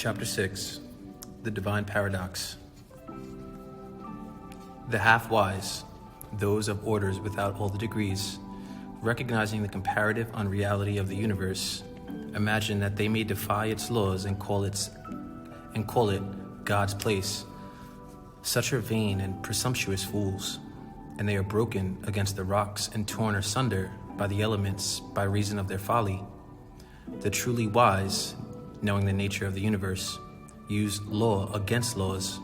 Chapter 6, The Divine Paradox. The half-wise, those of orders without all the degrees, recognizing the comparative unreality of the universe, imagine that they may defy its laws and call it God's place. Such are vain and presumptuous fools, and they are broken against the rocks and torn asunder by the elements by reason of their folly. The truly wise, knowing the nature of the universe, use law against laws,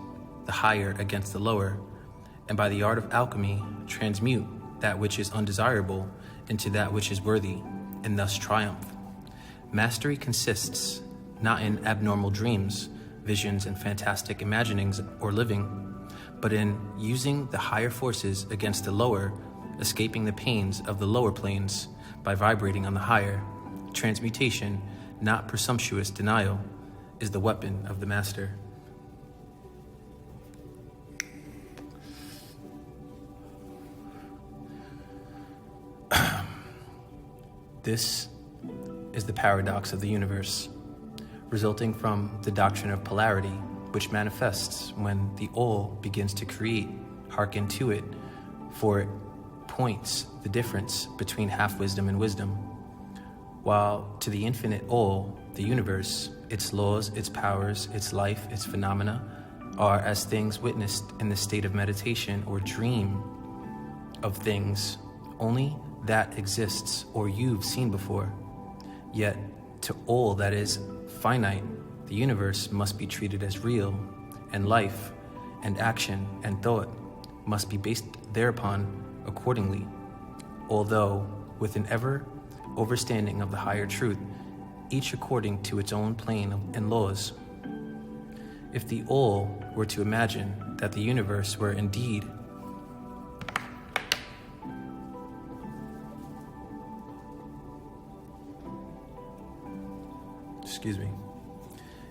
the higher against the lower, and by the art of alchemy transmute that which is undesirable into that which is worthy, and thus triumph. Mastery consists not in abnormal dreams, visions, and fantastic imaginings or living, but in using the higher forces against the lower, escaping the pains of the lower planes by vibrating on the higher. Transmutation, not presumptuous denial, is the weapon of the master. This is the paradox of the universe, resulting from the doctrine of polarity, which manifests when the all begins to create. Hearken to it, for it points the difference between half-wisdom and wisdom. While to the infinite all, the universe, its laws, its powers, its life, its phenomena, are as things witnessed in the state of meditation or dream of things only that exists or you've seen before. Yet to all that is finite, the universe must be treated as real, and life and action and thought must be based thereupon accordingly, although with an ever overstanding of the higher truth, each according to its own plane and laws. If the all were to imagine that the universe were indeed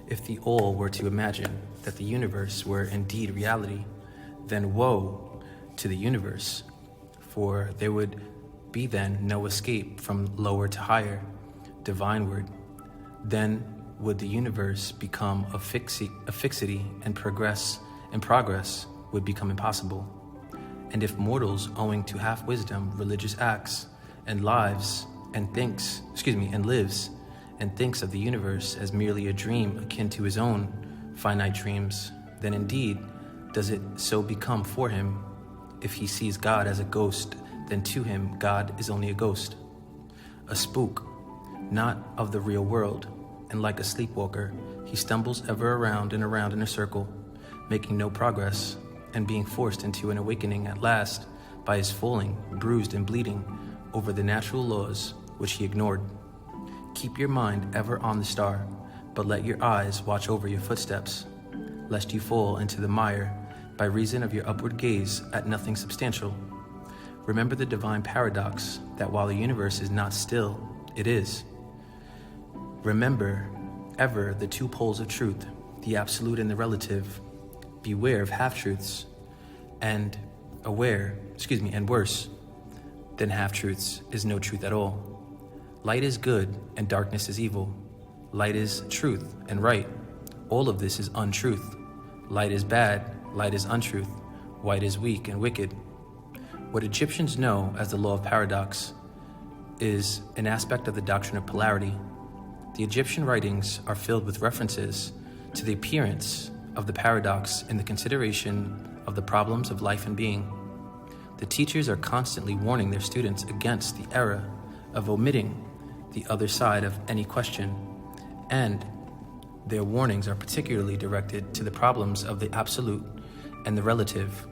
If the all were to imagine that the universe were indeed reality, then woe to the universe, for there would be then no escape from lower to higher, divineward. Then would the universe become a fixity, and progress would become impossible. And if mortals, owing to half wisdom, religious acts, and lives, and lives, and thinks of the universe as merely a dream akin to his own finite dreams, then indeed does it so become for him. If he sees God as a ghost, then to him God is only a ghost, a spook, not of the real world, and like a sleepwalker, he stumbles ever around and around in a circle, making no progress, and being forced into an awakening at last by his falling, bruised and bleeding, over the natural laws which he ignored. Keep your mind ever on the star, but let your eyes watch over your footsteps, lest you fall into the mire by reason of your upward gaze at nothing substantial. Remember the divine paradox that while the universe is not still, it is. Remember ever the two poles of truth, the absolute and the relative. Beware of half-truths, and worse than half-truths is no truth at all. Light is good and darkness is evil. Light is truth and right. All of this is untruth. Light is bad, light is untruth. White is weak and wicked. What Egyptians know as the law of paradox is an aspect of the doctrine of polarity. The Egyptian writings are filled with references to the appearance of the paradox in the consideration of the problems of life and being. The teachers are constantly warning their students against the error of omitting the other side of any question, and their warnings are particularly directed to the problems of the absolute and the relative,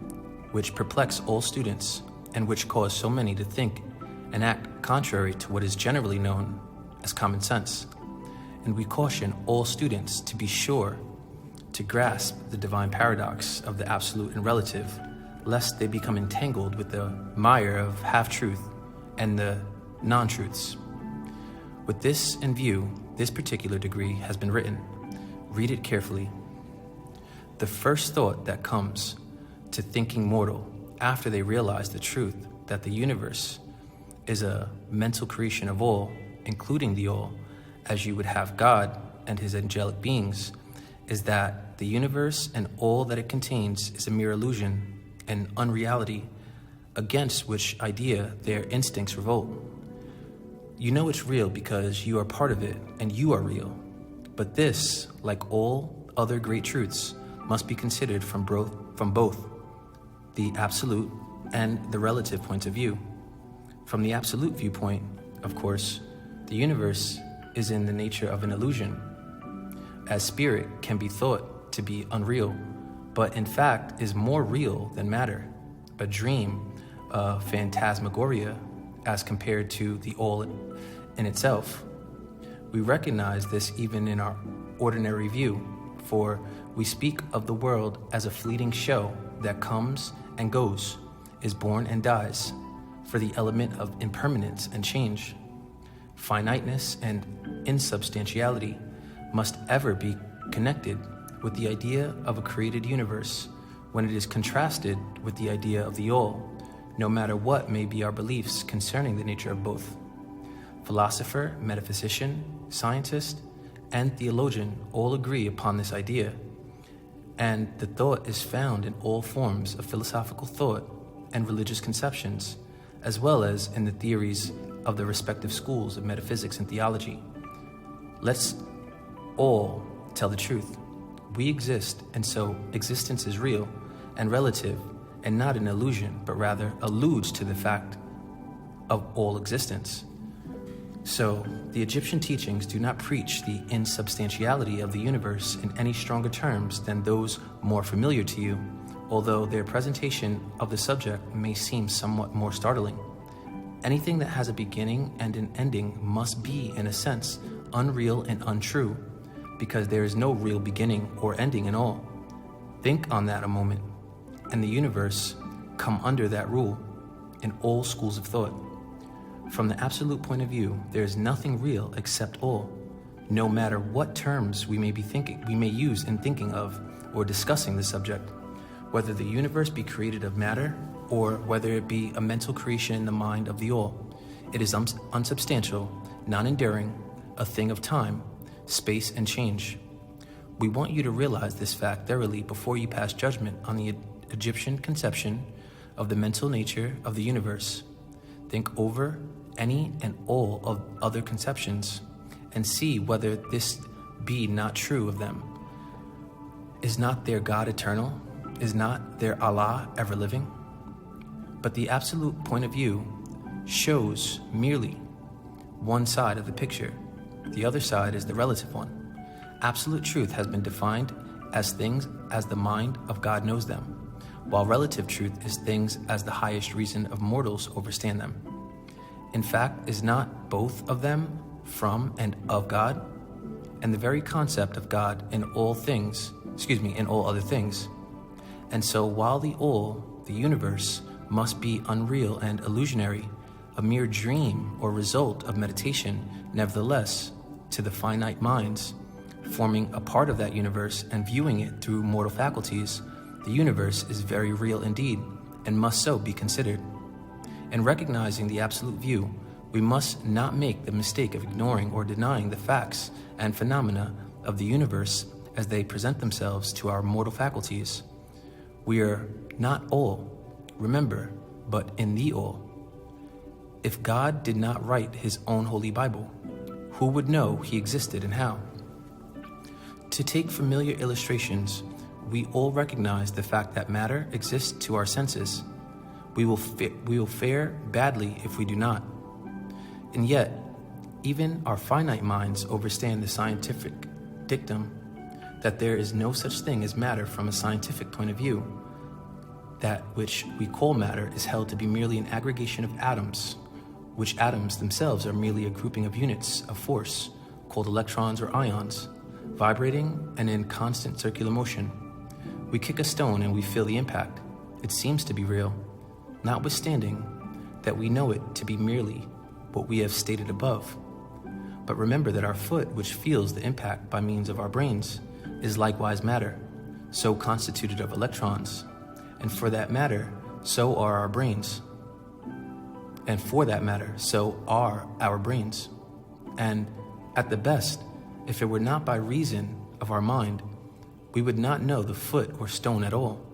which perplex all students and which cause so many to think and act contrary to what is generally known as common sense. And we caution all students to be sure to grasp the divine paradox of the absolute and relative, lest they become entangled with the mire of half-truth and the non-truths. With this in view, this particular degree has been written. Read it carefully. The first thought that comes to thinking mortal after they realize the truth that the universe is a mental creation of all, including the all, as you would have God and his angelic beings, is that the universe and all that it contains is a mere illusion and unreality, against which idea their instincts revolt. You know it's real because you are part of it and you are real. But this, like all other great truths, must be considered from both the absolute and the relative point of view. From the absolute viewpoint, of course, the universe is in the nature of an illusion, as spirit can be thought to be unreal, but in fact is more real than matter, a dream, a phantasmagoria, as compared to the all in itself. We recognize this even in our ordinary view, for we speak of the world as a fleeting show that comes and goes, is born and dies, for the element of impermanence and change. Finiteness and insubstantiality must ever be connected with the idea of a created universe when it is contrasted with the idea of the all, no matter what may be our beliefs concerning the nature of both. Philosopher, metaphysician, scientist, and theologian all agree upon this idea, and the thought is found in all forms of philosophical thought and religious conceptions, as well as in the theories of the respective schools of metaphysics and theology. Let's all tell the truth. We exist, and so existence is real and relative, and not an illusion, but rather alludes to the fact of all existence. So, the Egyptian teachings do not preach the insubstantiality of the universe in any stronger terms than those more familiar to you, although their presentation of the subject may seem somewhat more startling. Anything that has a beginning and an ending must be, in a sense, unreal and untrue, because there is no real beginning or ending in all. Think on that a moment, and the universe come under that rule in all schools of thought. From the absolute point of view, there is nothing real except all, no matter what terms we may use in thinking of or discussing the subject, whether the universe be created of matter or whether it be a mental creation in the mind of the all. It is unsubstantial, non-enduring, a thing of time, space, and change. We want you to realize this fact thoroughly before you pass judgment on the Egyptian conception of the mental nature of the universe. Think over any and all of other conceptions and see whether this be not true of them. Is not their God eternal? Is not their Allah ever living? But the absolute point of view shows merely one side of the picture. The other side is the relative one. Absolute truth has been defined as things as the mind of God knows them, while relative truth is things as the highest reason of mortals overstand them. In fact, is not both of them from and of God? And the very concept of God in all other things. And so while the all, the universe, must be unreal and illusionary, a mere dream or result of meditation, nevertheless, to the finite minds, forming a part of that universe and viewing it through mortal faculties, the universe is very real indeed, and must so be considered. In recognizing the absolute view, we must not make the mistake of ignoring or denying the facts and phenomena of the universe as they present themselves to our mortal faculties. We are not all, remember, but in the all. If God did not write his own holy Bible, who would know he existed and how? To take familiar illustrations, we all recognize the fact that matter exists to our senses. We will fare badly if we do not. And yet, even our finite minds overstand the scientific dictum that there is no such thing as matter from a scientific point of view. That which we call matter is held to be merely an aggregation of atoms, which atoms themselves are merely a grouping of units of force, called electrons or ions, vibrating and in constant circular motion. We kick a stone and we feel the impact. It seems to be real, notwithstanding that we know it to be merely what we have stated above. But remember that our foot, which feels the impact by means of our brains, is likewise matter, so constituted of electrons. And for that matter, so are our brains. And for that matter, so are our brains. And at the best, if it were not by reason of our mind, we would not know the foot or stone at all.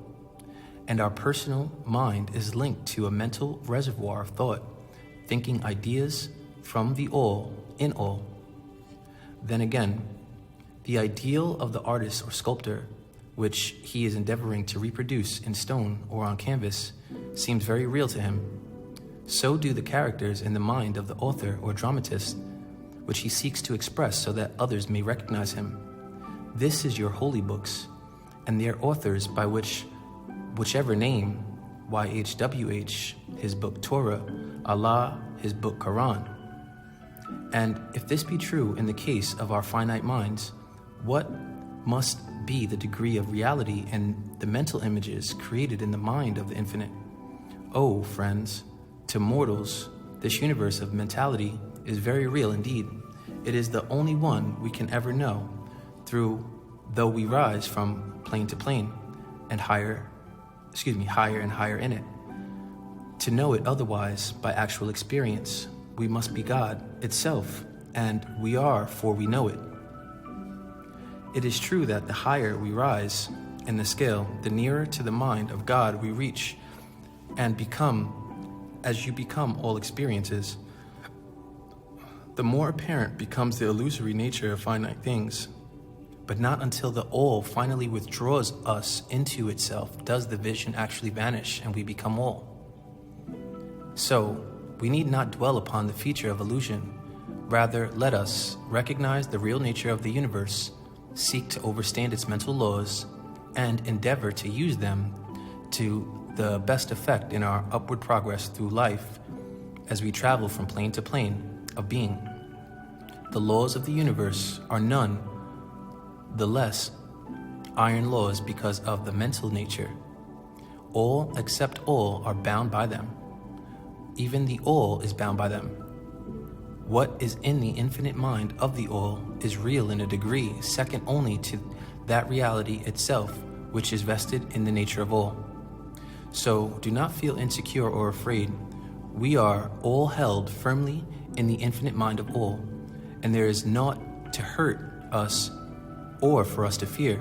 And our personal mind is linked to a mental reservoir of thought, thinking ideas from the all in all. Then again, the ideal of the artist or sculptor, which he is endeavoring to reproduce in stone or on canvas, seems very real to him. So do the characters in the mind of the author or dramatist, which he seeks to express so that others may recognize him. This is your holy books, and their authors by whichever name, YHWH, his book Torah, Allah, his book Quran. And if this be true in the case of our finite minds, what must be the degree of reality in the mental images created in the mind of the infinite? Oh, friends, to mortals, this universe of mentality is very real indeed. It is the only one we can ever know, though we rise from plane to plane and higher and higher in it. To know it otherwise by actual experience, we must be God itself, and we are, for we know it. It is true that the higher we rise in the scale, the nearer to the mind of God we reach and become. As you become all experiences, the more apparent becomes the illusory nature of finite things. But not until the all finally withdraws us into itself does the vision actually vanish and we become all. So, we need not dwell upon the feature of illusion. Rather, let us recognize the real nature of the universe, seek to overstand its mental laws, and endeavor to use them to the best effect in our upward progress through life as we travel from plane to plane of being. The laws of the universe are none the less iron laws because of the mental nature. All except all are bound by them. Even the all is bound by them. What is in the infinite mind of the all is real in a degree second only to that reality itself, which is vested in the nature of all. So do not feel insecure or afraid. We are all held firmly in the infinite mind of all, and there is naught to hurt us or for us to fear.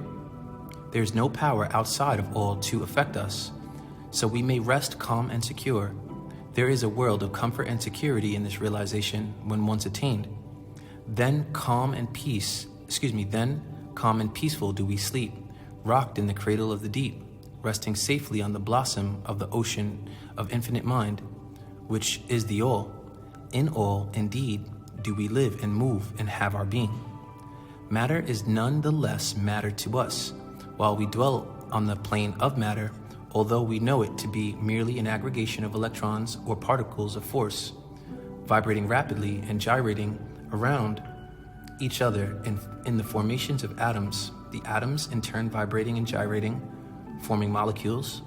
There is no power outside of all to affect us, so we may rest calm and secure. There is a world of comfort and security in this realization when once attained. Then calm and peaceful do we sleep, rocked in the cradle of the deep, resting safely on the blossom of the ocean of infinite mind, which is the all. In all, indeed, do we live and move and have our being. Matter is none the less matter to us, while we dwell on the plane of matter, although we know it to be merely an aggregation of electrons or particles of force, vibrating rapidly and gyrating around each other in the formations of atoms, the atoms in turn vibrating and gyrating, forming molecules,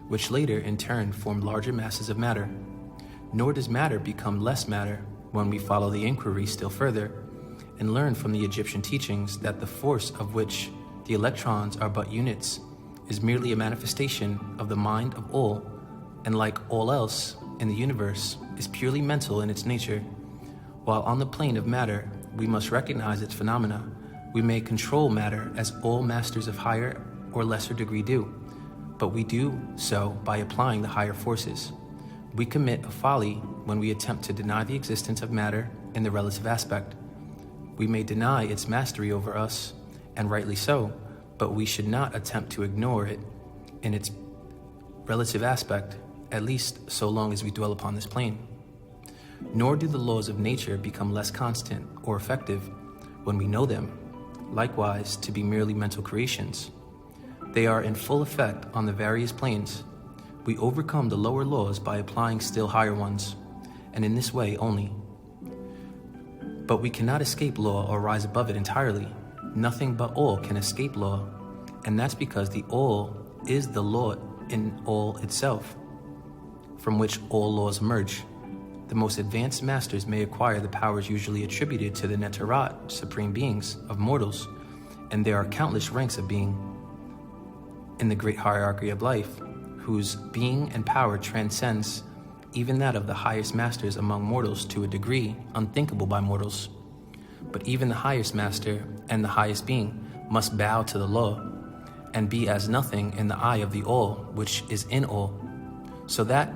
which later in turn form larger masses of matter. Nor does matter become less matter when we follow the inquiry still further and learn from the Egyptian teachings that the force of which the electrons are but units is merely a manifestation of the mind of all, and like all else in the universe is purely mental in its nature. While on the plane of matter we must recognize its phenomena, we may control matter as all masters of higher or lesser degree do, but we do so by applying the higher forces. We commit a folly when we attempt to deny the existence of matter in the relative aspect. We may deny its mastery over us, and rightly so, but we should not attempt to ignore it in its relative aspect, at least so long as we dwell upon this plane. Nor do the laws of nature become less constant or effective when we know them, likewise to be merely mental creations. They are in full effect on the various planes. We overcome the lower laws by applying still higher ones, and in this way only. But we cannot escape law or rise above it entirely. Nothing but all can escape law, and that's because the all is the law in all itself, from which all laws emerge. The most advanced masters may acquire the powers usually attributed to the Netarat, supreme beings, of mortals, and there are countless ranks of being in the great hierarchy of life, whose being and power transcends even that of the highest masters among mortals to a degree unthinkable by mortals. But even the highest master and the highest being must bow to the law, and be as nothing in the eye of the all, which is in all. So that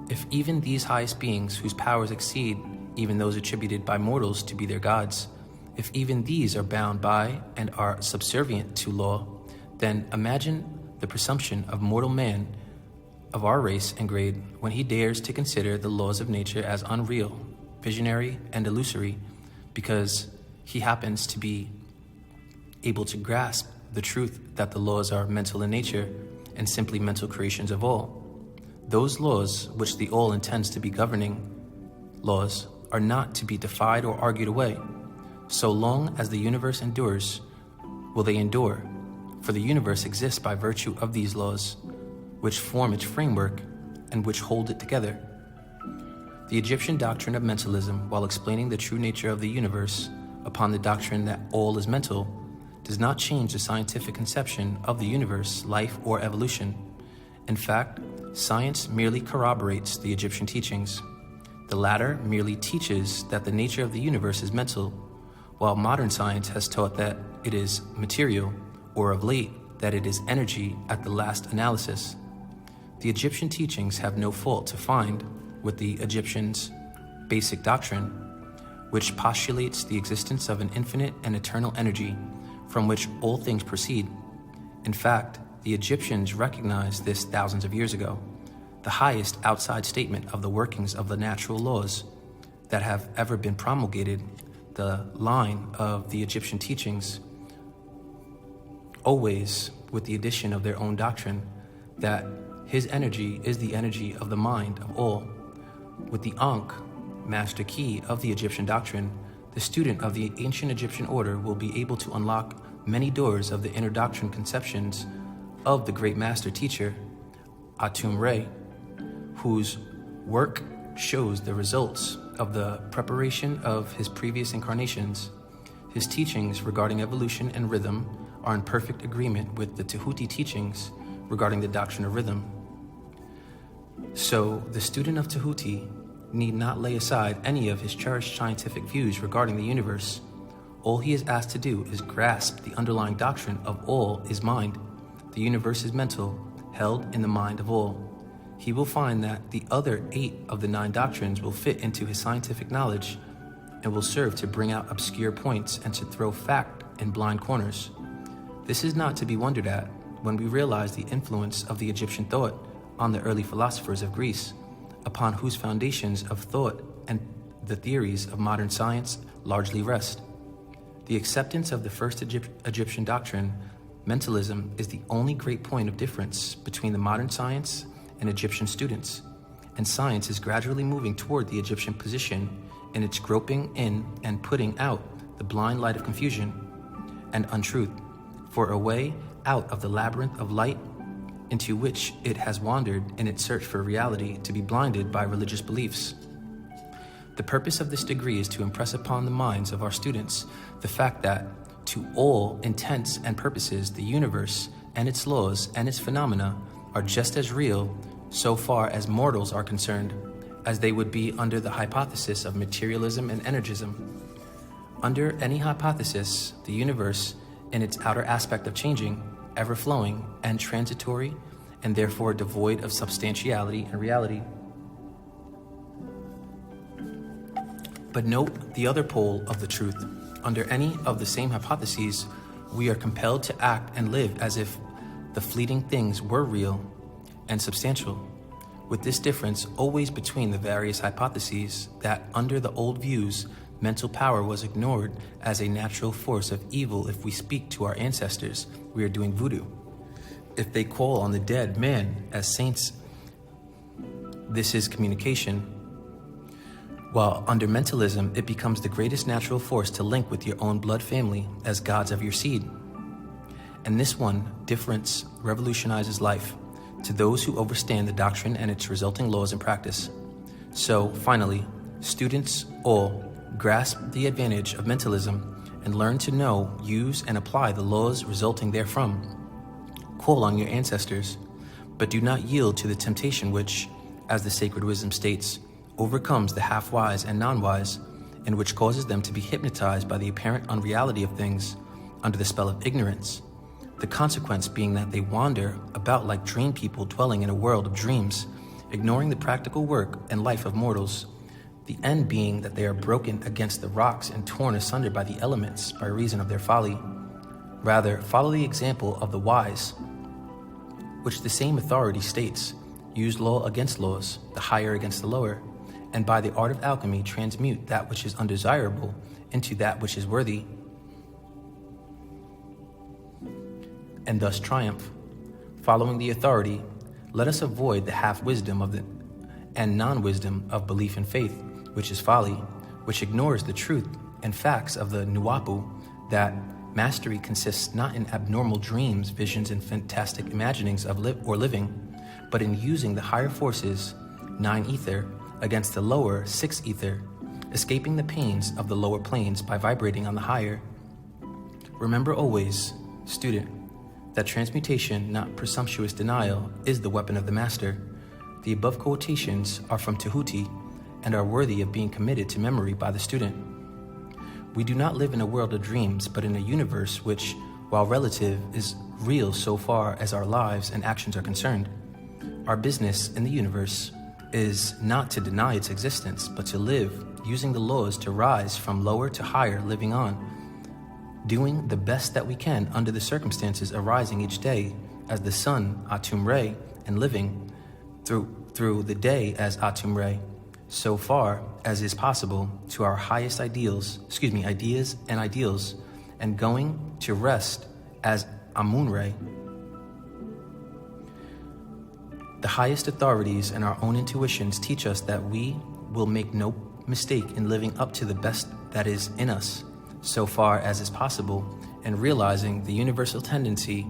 if even these highest beings, whose powers exceed even those attributed by mortals to be their gods, if even these are bound by and are subservient to law, then imagine the presumption of mortal man of our race and grade when he dares to consider the laws of nature as unreal, visionary, and illusory, because he happens to be able to grasp the truth that the laws are mental in nature and simply mental creations of all. Those laws which the all intends to be governing laws are not to be defied or argued away. So long as the universe endures, will they endure, for the universe exists by virtue of these laws, which form its framework and which hold it together. The Egyptian doctrine of mentalism, while explaining the true nature of the universe upon the doctrine that all is mental, does not change the scientific conception of the universe, life, or evolution. In fact, science merely corroborates the Egyptian teachings. The latter merely teaches that the nature of the universe is mental, while modern science has taught that it is material, or of late, that it is energy at the last analysis. The Egyptian teachings have no fault to find with the Egyptians' basic doctrine, which postulates the existence of an infinite and eternal energy from which all things proceed. In fact, the Egyptians recognized this thousands of years ago, the highest outside statement of the workings of the natural laws that have ever been promulgated. The line of the Egyptian teachings, always with the addition of their own doctrine, that his energy is the energy of the mind of all. With the Ankh, master key of the Egyptian doctrine, the student of the ancient Egyptian order will be able to unlock many doors of the inner doctrine conceptions of the great master teacher, Atum Re, whose work shows the results of the preparation of his previous incarnations. His teachings regarding evolution and rhythm are in perfect agreement with the Tehuti teachings regarding the doctrine of rhythm. So the student of Tehuti need not lay aside any of his cherished scientific views regarding the universe. All he is asked to do is grasp the underlying doctrine of all is mind. The universe is mental, held in the mind of all. He will find that the other 8 of the 9 doctrines will fit into his scientific knowledge and will serve to bring out obscure points and to throw fact in blind corners. This is not to be wondered at when we realize the influence of the Egyptian thought on the early philosophers of Greece, upon whose foundations of thought and the theories of modern science largely rest. The acceptance of the first Egyptian doctrine, mentalism, is the only great point of difference between the modern science and Egyptian students, and science is gradually moving toward the Egyptian position in its groping in and putting out the blind light of confusion and untruth for a way out of the labyrinth of light into which it has wandered in its search for reality, to be blinded by religious beliefs. The purpose of this degree is to impress upon the minds of our students the fact that, to all intents and purposes, the universe and its laws and its phenomena are just as real, so far as mortals are concerned, as they would be under the hypothesis of materialism and energism. Under any hypothesis, the universe, in its outer aspect of changing, ever-flowing, and transitory, and therefore devoid of substantiality and reality. But note the other pole of the truth. Under any of the same hypotheses, we are compelled to act and live as if the fleeting things were real and substantial, with this difference always between the various hypotheses that under the old views, mental power was ignored as a natural force of evil. If we speak to our ancestors, we are doing voodoo. If they call on the dead man as saints, this is communication. While under mentalism, it becomes the greatest natural force to link with your own blood family as gods of your seed. And this one difference revolutionizes life to those who understand the doctrine and its resulting laws and practice. So, finally, students all grasp the advantage of mentalism and learn to know, use, and apply the laws resulting therefrom. Call on your ancestors, but do not yield to the temptation which, as the sacred wisdom states, overcomes the half-wise and non-wise, and which causes them to be hypnotized by the apparent unreality of things under the spell of ignorance, The consequence being that they wander about like dream people dwelling in a world of dreams, ignoring the practical work and life of mortals. The end being that they are broken against the rocks and torn asunder by the elements by reason of their folly. Rather, follow the example of the wise, which the same authority states, use law against laws, the higher against the lower, and by the art of alchemy transmute that which is undesirable into that which is worthy, and thus triumph. Following the authority, let us avoid the half-wisdom and non-wisdom of belief and faith, which is folly, which ignores the truth and facts of the nuapu, that mastery consists not in abnormal dreams, visions, and fantastic imaginings of living, but in using the higher forces, 9 ether, against the lower 6 ether, escaping the pains of the lower planes by vibrating on the higher. Remember always, student, that transmutation, not presumptuous denial, is the weapon of the master. The above quotations are from Tahuti and are worthy of being committed to memory by the student. We do not live in a world of dreams, but in a universe which, while relative, is real so far as our lives and actions are concerned. Our business in the universe is not to deny its existence, but to live, using the laws to rise from lower to higher, living on, doing the best that we can under the circumstances arising each day as the sun, Atum Re, and living through the day as Atum Re, so far as is possible to our highest ideas and ideals, and going to rest as Amun Re. The highest authorities and our own intuitions teach us that we will make no mistake in living up to the best that is in us, so far as is possible, and realizing the universal tendency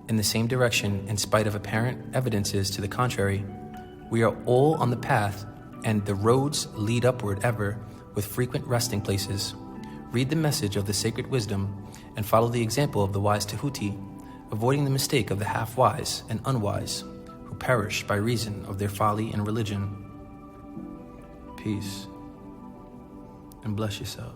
in the same direction in spite of apparent evidences to the contrary. We are all on the path, and the roads lead upward ever, with frequent resting places. Read the message of the sacred wisdom and follow the example of the wise Tahuti, avoiding the mistake of the half-wise and unwise, who perish by reason of their folly and religion. Peace, and bless yourself.